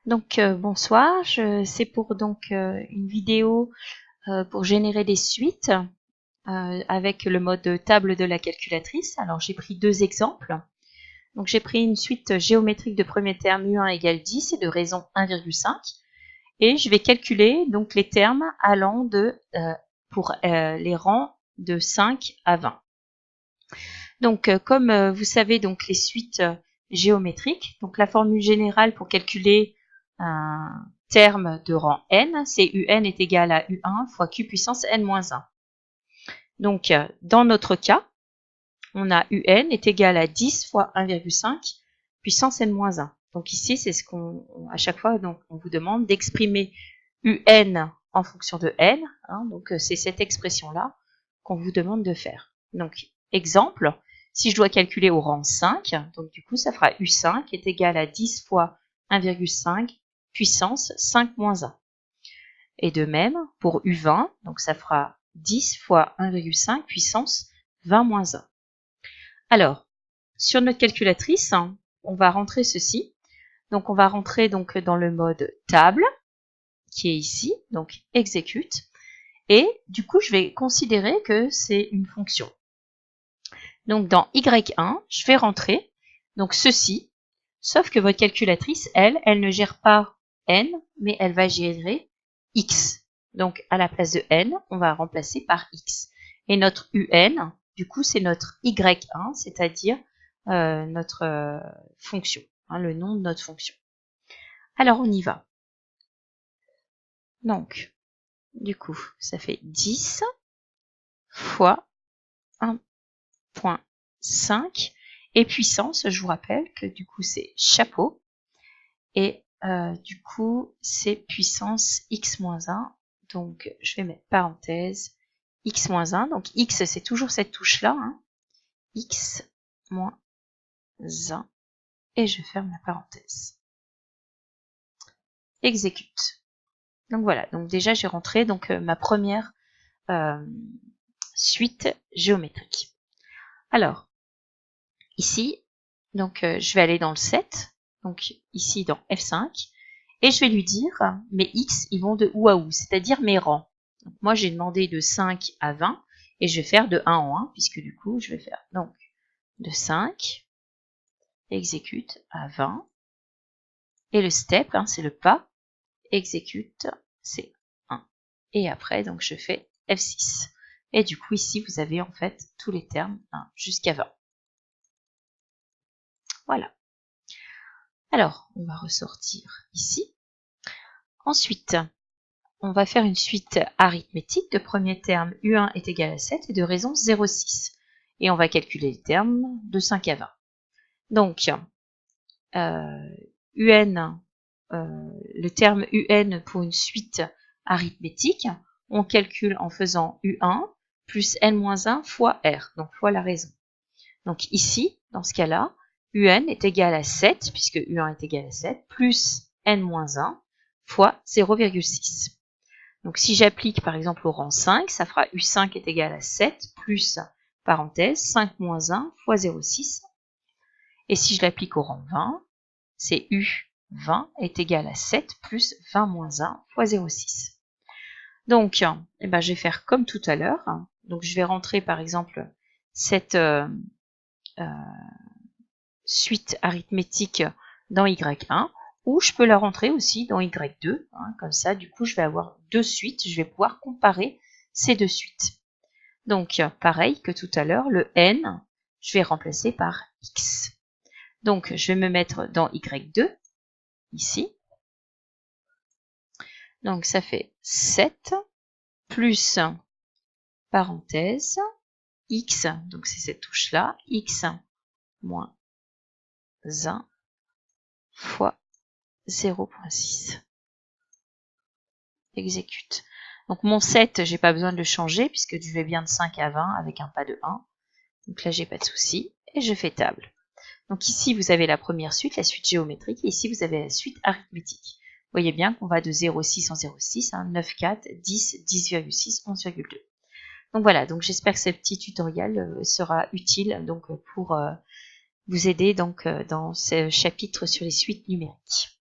Donc bonsoir, c'est pour une vidéo pour générer des suites avec le mode table de la calculatrice. Alors j'ai pris deux exemples. Donc j'ai pris une suite géométrique de premier terme U1 égale 10 et de raison 1,5 et je vais calculer donc les termes allant pour les rangs de 5 à 20. Donc comme vous savez donc les suites géométriques, donc la formule générale pour calculer un terme de rang n, c'est UN est égal à U1 fois Q puissance n-1. Donc, dans notre cas, on a UN est égal à 10 fois 1,5 puissance n-1. Donc ici, c'est ce à chaque fois, donc, on vous demande d'exprimer UN en fonction de n. Donc, c'est cette expression-là qu'on vous demande de faire. Donc, exemple, si je dois calculer au rang 5, donc du coup, ça fera U5 est égal à 10 fois 1,5 puissance 5 moins 1. Et de même, pour U20, donc ça fera 10 fois 1,5 puissance 20 moins 1. Alors, sur notre calculatrice, on va rentrer ceci. Donc, on va rentrer donc dans le mode table, qui est ici, donc exécute. Et du coup, je vais considérer que c'est une fonction. Donc, dans Y1, je vais rentrer donc ceci, sauf que votre calculatrice, elle ne gère pas n, mais elle va gérer x. Donc, à la place de n, on va remplacer par x. Et notre un, du coup, c'est notre y1, c'est-à-dire notre fonction, le nom de notre fonction. Alors, on y va. Donc, du coup, ça fait 10 fois 1,5 et puissance, je vous rappelle que du coup, c'est chapeau. Et du coup, c'est puissance x-1. Donc, je vais mettre parenthèse x-1. Donc, x, c'est toujours cette touche-là. X-1. Et je ferme la parenthèse. Exécute. Donc, voilà. Donc, déjà, j'ai rentré ma première suite géométrique. Alors, ici, donc, je vais aller dans le 7. Donc, ici, dans F5. Et je vais lui dire, mes x, ils vont de où à où, c'est-à-dire mes rangs. Donc, moi, j'ai demandé de 5 à 20, et je vais faire de 1 en 1, puisque du coup, je vais faire donc de 5, exécute à 20, et le step, c'est le pas, exécute, c'est 1. Et après, donc, je fais F6. Et du coup, ici, vous avez en fait tous les termes jusqu'à 20. Voilà. Alors, on va ressortir ici. Ensuite, on va faire une suite arithmétique de premier terme U1 est égal à 7 et de raison 0,6. Et on va calculer les termes de 5 à 20. Donc, le terme UN pour une suite arithmétique, on calcule en faisant U1 plus N-1 fois R, donc fois la raison. Donc ici, dans ce cas-là, UN est égal à 7, puisque U1 est égal à 7, plus N-1 fois 0,6. Donc si j'applique par exemple au rang 5, ça fera U5 est égal à 7 plus, parenthèse, 5 moins 1 fois 0,6. Et si je l'applique au rang 20, c'est U20 est égal à 7 plus 20 moins 1 fois 0,6. Donc, je vais faire comme tout à l'heure. Donc je vais rentrer par exemple cette suite arithmétique dans Y1, ou je peux la rentrer aussi dans Y2, comme ça, du coup, je vais avoir deux suites, je vais pouvoir comparer ces deux suites. Donc, pareil que tout à l'heure, le N, je vais remplacer par X. Donc, je vais me mettre dans Y2, ici. Donc, ça fait 7 plus, parenthèse, X, donc c'est cette touche-là, X moins 1 fois 0,6. Exécute. Donc mon 7, j'ai pas besoin de le changer puisque je vais bien de 5 à 20 avec un pas de 1. Donc là, j'ai pas de souci. Et je fais table. Donc ici, vous avez la première suite, la suite géométrique. Et ici, vous avez la suite arithmétique. Vous voyez bien qu'on va de 0,6 en 0,6, 9, 4, 10, 10,6, 11,2. Donc voilà, donc j'espère que ce petit tutoriel sera utile donc pour vous aider dans ce chapitre sur les suites numériques.